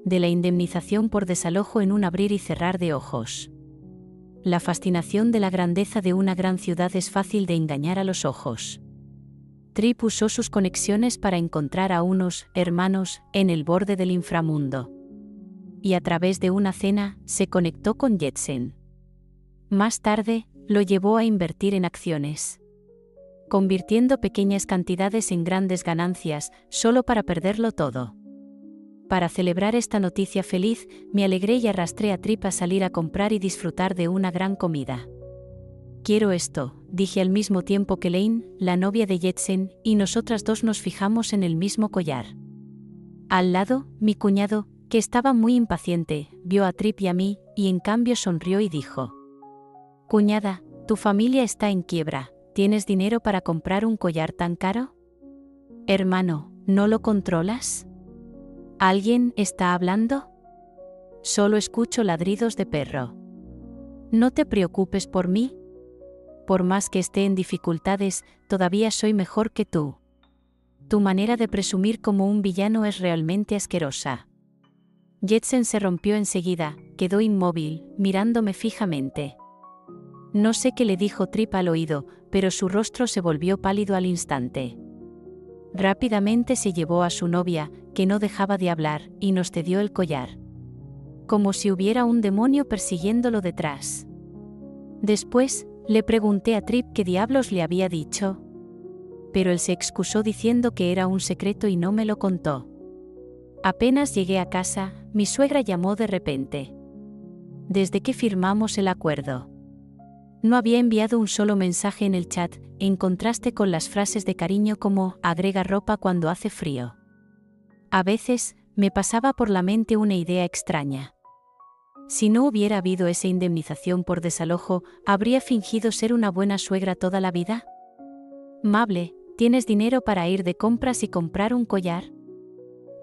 de la indemnización por desalojo en un abrir y cerrar de ojos. La fascinación de la grandeza de una gran ciudad es fácil de engañar a los ojos. Trip usó sus conexiones para encontrar a unos hermanos en el borde del inframundo. Y a través de una cena, se conectó con Jetsen. Más tarde, lo llevó a invertir en acciones, convirtiendo pequeñas cantidades en grandes ganancias, solo para perderlo todo. Para celebrar esta noticia feliz, me alegré y arrastré a Trip a salir a comprar y disfrutar de una gran comida. «Quiero esto», dije al mismo tiempo que Lane, la novia de Jetsen, y nosotras dos nos fijamos en el mismo collar. Al lado, mi cuñado, que estaba muy impaciente, vio a Trip y a mí, y en cambio sonrió y dijo: «Cuñada, tu familia está en quiebra, ¿tienes dinero para comprar un collar tan caro? Hermano, ¿no lo controlas? ¿Alguien está hablando? Solo escucho ladridos de perro. No te preocupes por mí. Por más que esté en dificultades, todavía soy mejor que tú. Tu manera de presumir como un villano es realmente asquerosa». Jetsen se rompió enseguida, quedó inmóvil, mirándome fijamente. No sé qué le dijo Trip al oído, pero su rostro se volvió pálido al instante. Rápidamente se llevó a su novia, que no dejaba de hablar, y nos cedió el collar. Como si hubiera un demonio persiguiéndolo detrás. Después, le pregunté a Trip qué diablos le había dicho. Pero él se excusó diciendo que era un secreto y no me lo contó. Apenas llegué a casa, mi suegra llamó de repente. Desde que firmamos el acuerdo. No había enviado un solo mensaje en el chat, en contraste con las frases de cariño como «agrega ropa cuando hace frío». A veces, me pasaba por la mente una idea extraña. Si no hubiera habido esa indemnización por desalojo, ¿habría fingido ser una buena suegra toda la vida? «Mable, ¿tienes dinero para ir de compras y comprar un collar?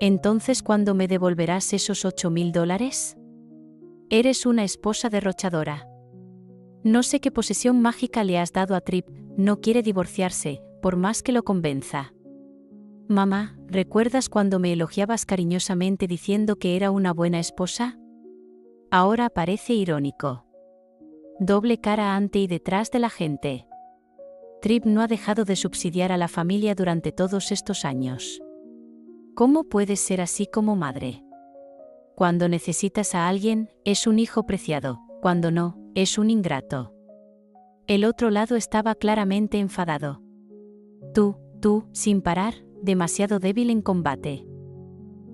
Entonces, ¿cuándo me devolverás esos $8.000? Eres una esposa derrochadora. No sé qué posesión mágica le has dado a Trip, no quiere divorciarse, por más que lo convenza. Mamá, ¿recuerdas cuando me elogiabas cariñosamente diciendo que era una buena esposa? Ahora parece irónico. Doble cara ante y detrás de la gente. Trip no ha dejado de subsidiar a la familia durante todos estos años. ¿Cómo puedes ser así como madre? Cuando necesitas a alguien, es un hijo preciado, cuando no, es un ingrato». El otro lado estaba claramente enfadado. Tú, sin parar, demasiado débil en combate.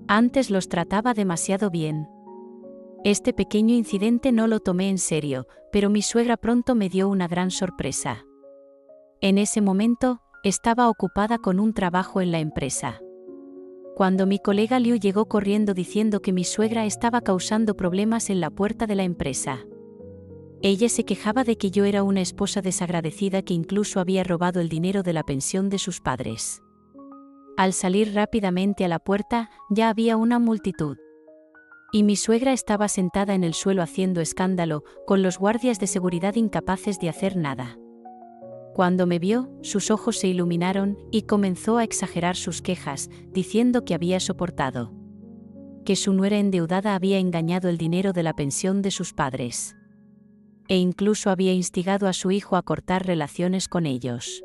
Antes los trataba demasiado bien. Este pequeño incidente no lo tomé en serio, pero mi suegra pronto me dio una gran sorpresa. En ese momento, estaba ocupada con un trabajo en la empresa. Cuando mi colega Liu llegó corriendo diciendo que mi suegra estaba causando problemas en la puerta de la empresa. Ella se quejaba de que yo era una esposa desagradecida que incluso había robado el dinero de la pensión de sus padres. Al salir rápidamente a la puerta, ya había una multitud. Y mi suegra estaba sentada en el suelo haciendo escándalo, con los guardias de seguridad incapaces de hacer nada. Cuando me vio, sus ojos se iluminaron, y comenzó a exagerar sus quejas, diciendo que había soportado. Que su nuera endeudada había engañado el dinero de la pensión de sus padres. E incluso había instigado a su hijo a cortar relaciones con ellos.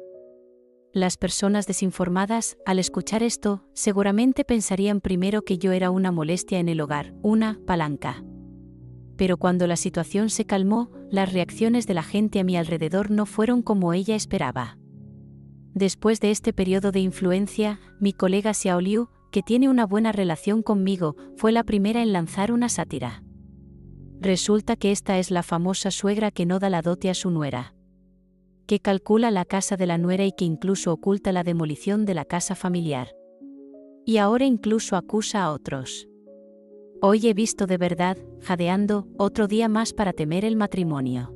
Las personas desinformadas, al escuchar esto, seguramente pensarían primero que yo era una molestia en el hogar, una palanca. Pero cuando la situación se calmó, las reacciones de la gente a mi alrededor no fueron como ella esperaba. Después de este periodo de influencia, mi colega Xiao Liu, que tiene una buena relación conmigo, fue la primera en lanzar una sátira. Resulta que esta es la famosa suegra que no da la dote a su nuera. Que calcula la casa de la nuera y que incluso oculta la demolición de la casa familiar. Y ahora incluso acusa a otros. Hoy he visto de verdad, jadeando, otro día más para temer el matrimonio.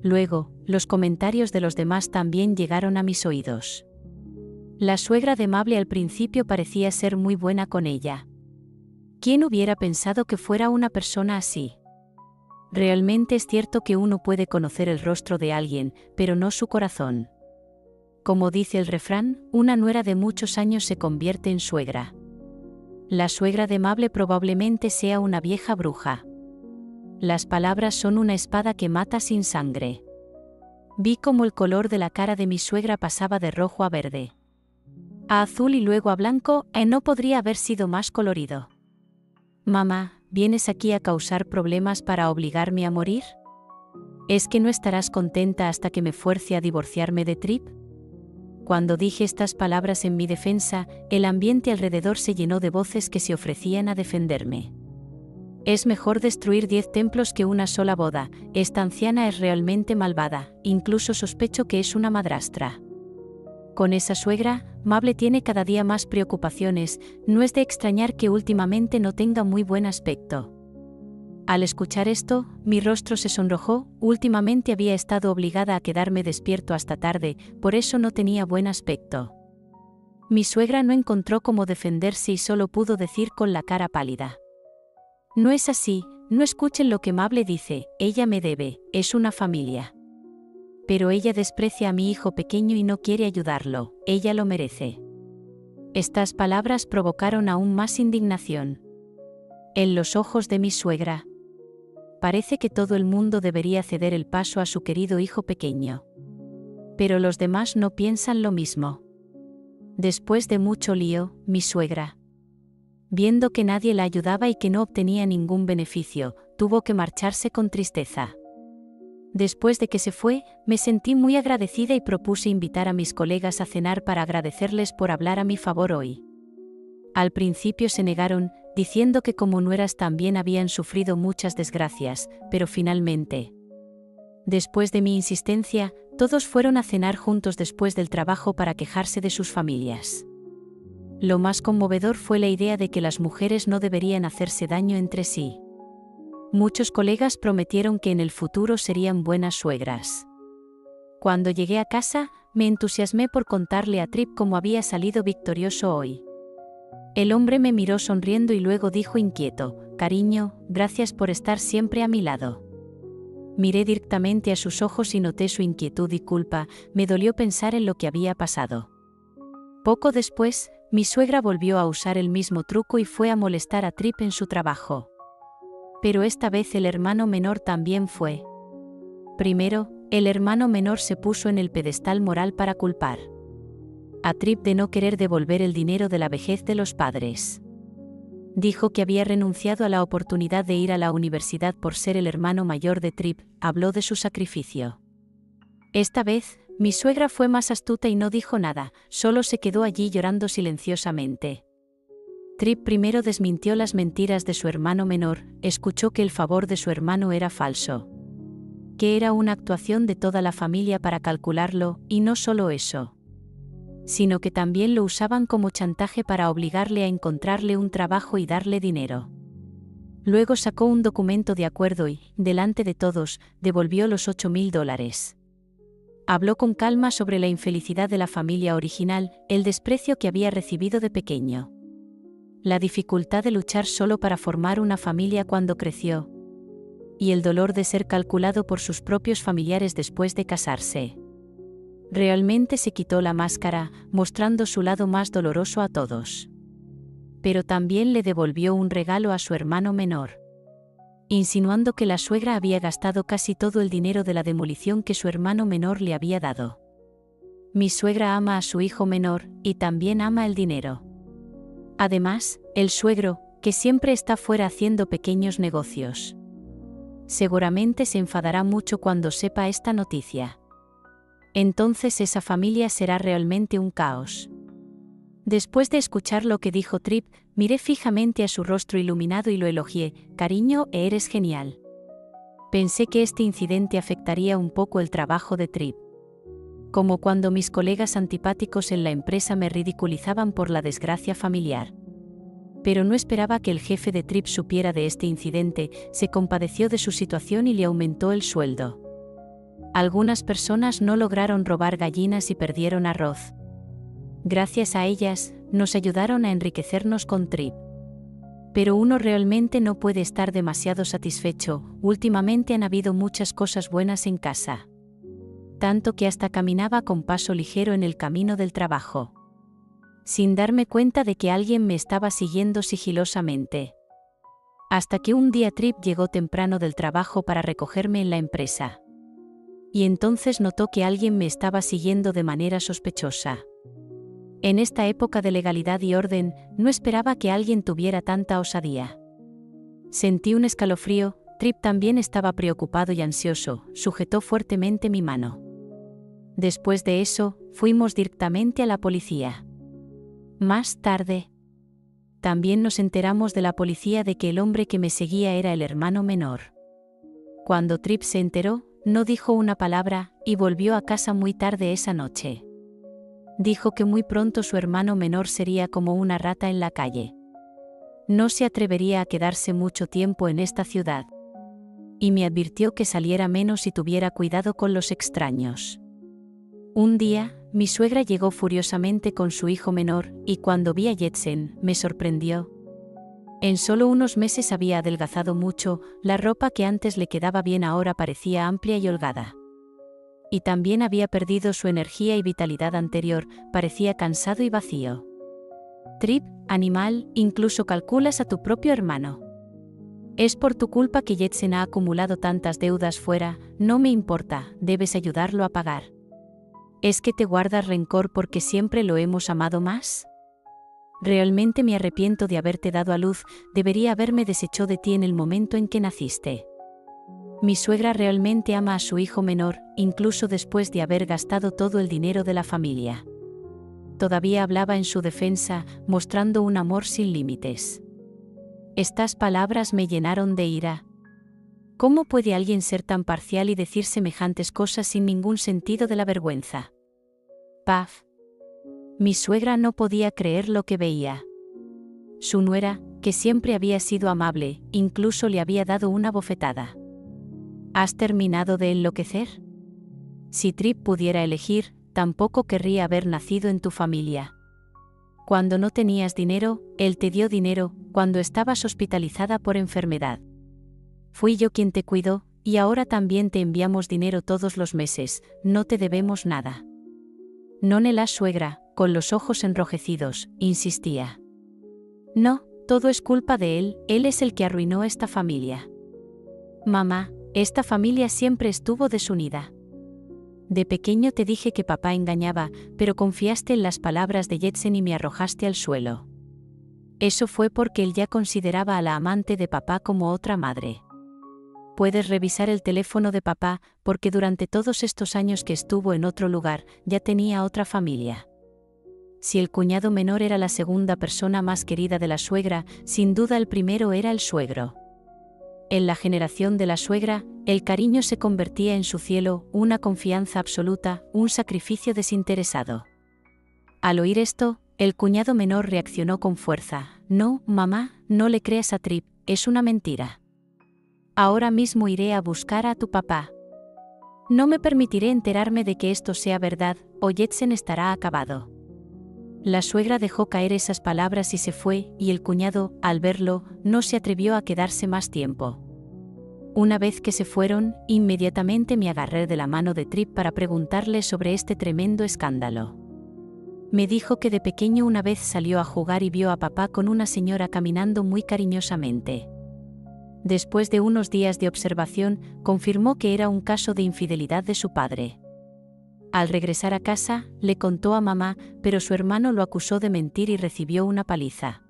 Luego, los comentarios de los demás también llegaron a mis oídos. La suegra de Mable al principio parecía ser muy buena con ella. ¿Quién hubiera pensado que fuera una persona así? Realmente es cierto que uno puede conocer el rostro de alguien, pero no su corazón. Como dice el refrán, una nuera de muchos años se convierte en suegra. La suegra de Mable probablemente sea una vieja bruja. Las palabras son una espada que mata sin sangre. Vi cómo el color de la cara de mi suegra pasaba de rojo a verde, a azul y luego a blanco, no podría haber sido más colorido. Mamá, ¿vienes aquí a causar problemas para obligarme a morir? ¿Es que no estarás contenta hasta que me fuerce a divorciarme de Trip? Cuando dije estas palabras en mi defensa, el ambiente alrededor se llenó de voces que se ofrecían a defenderme. Es mejor destruir 10 templos que una sola boda. Esta anciana es realmente malvada, incluso sospecho que es una madrastra. Con esa suegra, Mable tiene cada día más preocupaciones, no es de extrañar que últimamente no tenga muy buen aspecto. Al escuchar esto, mi rostro se sonrojó, últimamente había estado obligada a quedarme despierto hasta tarde, por eso no tenía buen aspecto. Mi suegra no encontró cómo defenderse y solo pudo decir con la cara pálida: no es así, no escuchen lo que Mable dice, ella me debe, es una familia. Pero ella desprecia a mi hijo pequeño y no quiere ayudarlo, ella lo merece. Estas palabras provocaron aún más indignación en los ojos de mi suegra. Parece que todo el mundo debería ceder el paso a su querido hijo pequeño. Pero los demás no piensan lo mismo. Después de mucho lío, mi suegra, viendo que nadie la ayudaba y que no obtenía ningún beneficio, tuvo que marcharse con tristeza. Después de que se fue, me sentí muy agradecida y propuse invitar a mis colegas a cenar para agradecerles por hablar a mi favor hoy. Al principio se negaron, diciendo que como nueras también habían sufrido muchas desgracias, pero finalmente, después de mi insistencia, todos fueron a cenar juntos después del trabajo para quejarse de sus familias. Lo más conmovedor fue la idea de que las mujeres no deberían hacerse daño entre sí. Muchos colegas prometieron que en el futuro serían buenas suegras. Cuando llegué a casa, me entusiasmé por contarle a Trip cómo había salido victorioso hoy. El hombre me miró sonriendo y luego dijo inquieto: cariño, gracias por estar siempre a mi lado. Miré directamente a sus ojos y noté su inquietud y culpa, me dolió pensar en lo que había pasado. Poco después, mi suegra volvió a usar el mismo truco y fue a molestar a Trip en su trabajo. Pero esta vez el hermano menor también fue. Primero, el hermano menor se puso en el pedestal moral para culpar a Trip de no querer devolver el dinero de la vejez de los padres. Dijo que había renunciado a la oportunidad de ir a la universidad por ser el hermano mayor de Trip, habló de su sacrificio. Esta vez, mi suegra fue más astuta y no dijo nada, solo se quedó allí llorando silenciosamente. Trip primero desmintió las mentiras de su hermano menor, escuchó que el favor de su hermano era falso, que era una actuación de toda la familia para calcularlo, y no solo eso, sino que también lo usaban como chantaje para obligarle a encontrarle un trabajo y darle dinero. Luego sacó un documento de acuerdo y, delante de todos, devolvió los $8,000. Habló con calma sobre la infelicidad de la familia original, el desprecio que había recibido de pequeño, la dificultad de luchar solo para formar una familia cuando creció, y el dolor de ser calculado por sus propios familiares después de casarse. Realmente se quitó la máscara, mostrando su lado más doloroso a todos. Pero también le devolvió un regalo a su hermano menor, insinuando que la suegra había gastado casi todo el dinero de la demolición que su hermano menor le había dado. Mi suegra ama a su hijo menor, y también ama el dinero. Además, el suegro, que siempre está fuera haciendo pequeños negocios, seguramente se enfadará mucho cuando sepa esta noticia. Entonces esa familia será realmente un caos. Después de escuchar lo que dijo Trip, miré fijamente a su rostro iluminado y lo elogié: cariño, eres genial. Pensé que este incidente afectaría un poco el trabajo de Trip, como cuando mis colegas antipáticos en la empresa me ridiculizaban por la desgracia familiar. Pero no esperaba que el jefe de Trip supiera de este incidente, se compadeció de su situación y le aumentó el sueldo. Algunas personas no lograron robar gallinas y perdieron arroz. Gracias a ellas, nos ayudaron a enriquecernos con Trip. Pero uno realmente no puede estar demasiado satisfecho, últimamente han habido muchas cosas buenas en casa. tanto que hasta caminaba con paso ligero en el camino del trabajo, sin darme cuenta de que alguien me estaba siguiendo sigilosamente. Hasta que un día Trip llegó temprano del trabajo para recogerme en la empresa. Y entonces notó que alguien me estaba siguiendo de manera sospechosa. En esta época de legalidad y orden, no esperaba que alguien tuviera tanta osadía. Sentí un escalofrío. Trip también estaba preocupado y ansioso, sujetó fuertemente mi mano. Después de eso, fuimos directamente a la policía. Más tarde, también nos enteramos de la policía de que el hombre que me seguía era el hermano menor. Cuando Trip se enteró, no dijo una palabra y volvió a casa muy tarde esa noche. Dijo que muy pronto su hermano menor sería como una rata en la calle. No se atrevería a quedarse mucho tiempo en esta ciudad. Y me advirtió que saliera menos y tuviera cuidado con los extraños. Un día, mi suegra llegó furiosamente con su hijo menor, y cuando vi a Jetsen, me sorprendió. En solo unos meses había adelgazado mucho, la ropa que antes le quedaba bien ahora parecía amplia y holgada. Y también había perdido su energía y vitalidad anterior, parecía cansado y vacío. Trip, animal, incluso calculas a tu propio hermano. Es por tu culpa que Jetsen ha acumulado tantas deudas fuera, no me importa, debes ayudarlo a pagar. ¿Es que te guardas rencor porque siempre lo hemos amado más? Realmente me arrepiento de haberte dado a luz, debería haberme deshecho de ti en el momento en que naciste. Mi suegra realmente ama a su hijo menor, incluso después de haber gastado todo el dinero de la familia. Todavía hablaba en su defensa, mostrando un amor sin límites. Estas palabras me llenaron de ira. ¿Cómo puede alguien ser tan parcial y decir semejantes cosas sin ningún sentido de la vergüenza? Paf. Mi suegra no podía creer lo que veía. Su nuera, que siempre había sido amable, incluso le había dado una bofetada. ¿Has terminado de enloquecer? Si Trip pudiera elegir, tampoco querría haber nacido en tu familia. Cuando no tenías dinero, él te dio dinero, cuando estabas hospitalizada por enfermedad. Fui yo quien te cuidó, y ahora también te enviamos dinero todos los meses, no te debemos nada. No, la suegra, con los ojos enrojecidos, insistía. No, todo es culpa de él es el que arruinó esta familia. Mamá, esta familia siempre estuvo desunida. De pequeño te dije que papá engañaba, pero confiaste en las palabras de Jetsen y me arrojaste al suelo. Eso fue porque él ya consideraba a la amante de papá como otra madre. Puedes revisar el teléfono de papá, porque durante todos estos años que estuvo en otro lugar, ya tenía otra familia. Si el cuñado menor era la segunda persona más querida de la suegra, sin duda el primero era el suegro. En la generación de la suegra, el cariño se convertía en su cielo, una confianza absoluta, un sacrificio desinteresado. Al oír esto, el cuñado menor reaccionó con fuerza. No, mamá, no le creas a Trip, es una mentira. Ahora mismo iré a buscar a tu papá. No me permitiré enterarme de que esto sea verdad, o Jetsen estará acabado. La suegra dejó caer esas palabras y se fue, y el cuñado, al verlo, no se atrevió a quedarse más tiempo. Una vez que se fueron, inmediatamente me agarré de la mano de Trip para preguntarle sobre este tremendo escándalo. Me dijo que de pequeño una vez salió a jugar y vio a papá con una señora caminando muy cariñosamente. Después de unos días de observación, confirmó que era un caso de infidelidad de su padre. Al regresar a casa, le contó a mamá, pero su hermano lo acusó de mentir y recibió una paliza.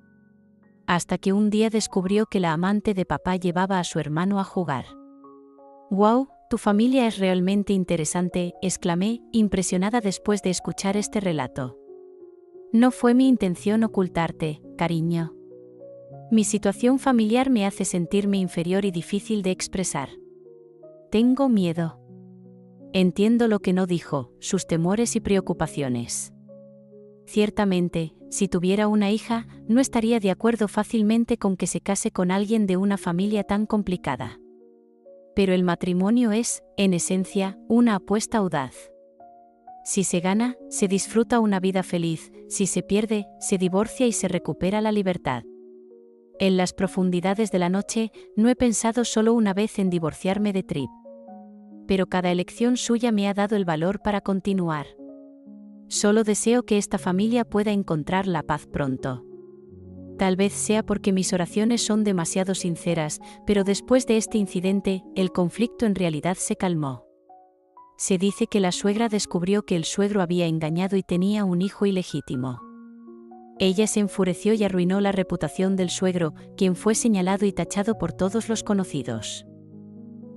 Hasta que un día descubrió que la amante de papá llevaba a su hermano a jugar. «¡Wow! Tu familia es realmente interesante», exclamé, impresionada después de escuchar este relato. No fue mi intención ocultarte, cariño. Mi situación familiar me hace sentirme inferior y difícil de expresar. Tengo miedo. Entiendo lo que no dijo, sus temores y preocupaciones. Ciertamente, si tuviera una hija, no estaría de acuerdo fácilmente con que se case con alguien de una familia tan complicada. Pero el matrimonio es, en esencia, una apuesta audaz. Si se gana, se disfruta una vida feliz, si se pierde, se divorcia y se recupera la libertad. En las profundidades de la noche, no he pensado solo una vez en divorciarme de Trip. pero cada elección suya me ha dado el valor para continuar. Solo deseo que esta familia pueda encontrar la paz pronto. Tal vez sea porque mis oraciones son demasiado sinceras, pero después de este incidente, el conflicto en realidad se calmó. Se dice que la suegra descubrió que el suegro había engañado y tenía un hijo ilegítimo. Ella se enfureció y arruinó la reputación del suegro, quien fue señalado y tachado por todos los conocidos.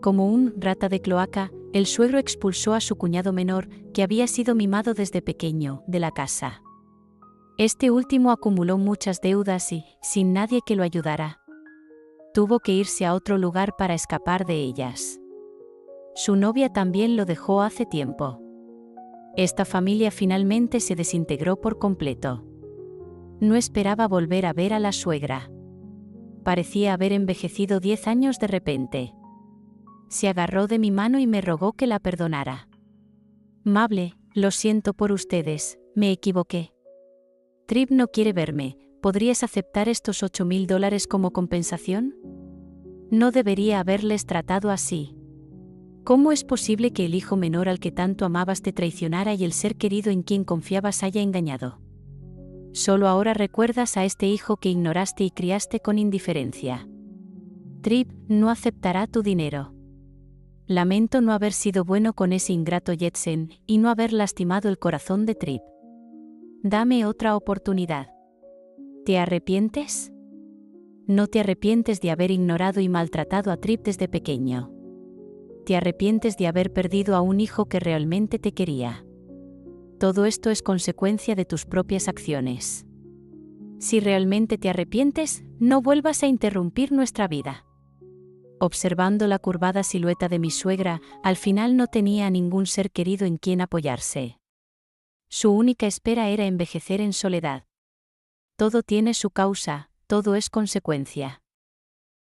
Como un rata de cloaca, el suegro expulsó a su cuñado menor, que había sido mimado desde pequeño, de la casa. Este último acumuló muchas deudas y, sin nadie que lo ayudara, tuvo que irse a otro lugar para escapar de ellas. Su novia también lo dejó hace tiempo. Esta familia finalmente se desintegró por completo. No esperaba volver a ver a la suegra. Parecía haber envejecido 10 años de repente. Se agarró de mi mano y me rogó que la perdonara. Mable, lo siento por ustedes, me equivoqué. Tripp no quiere verme, ¿podrías aceptar estos $8,000 como compensación? No debería haberles tratado así. ¿Cómo es posible que el hijo menor al que tanto amabas te traicionara y el ser querido en quien confiabas haya engañado? Solo ahora recuerdas a este hijo que ignoraste y criaste con indiferencia. Tripp no aceptará tu dinero. Lamento no haber sido bueno con ese ingrato Jetsen y no haber lastimado el corazón de Tripp. Dame otra oportunidad. ¿Te arrepientes? No te arrepientes de haber ignorado y maltratado a Tripp desde pequeño. Te arrepientes de haber perdido a un hijo que realmente te quería. Todo esto es consecuencia de tus propias acciones. Si realmente te arrepientes, no vuelvas a interrumpir nuestra vida. Observando la curvada silueta de mi suegra, al final no tenía a ningún ser querido en quien apoyarse. Su única espera era envejecer en soledad. Todo tiene su causa, todo es consecuencia.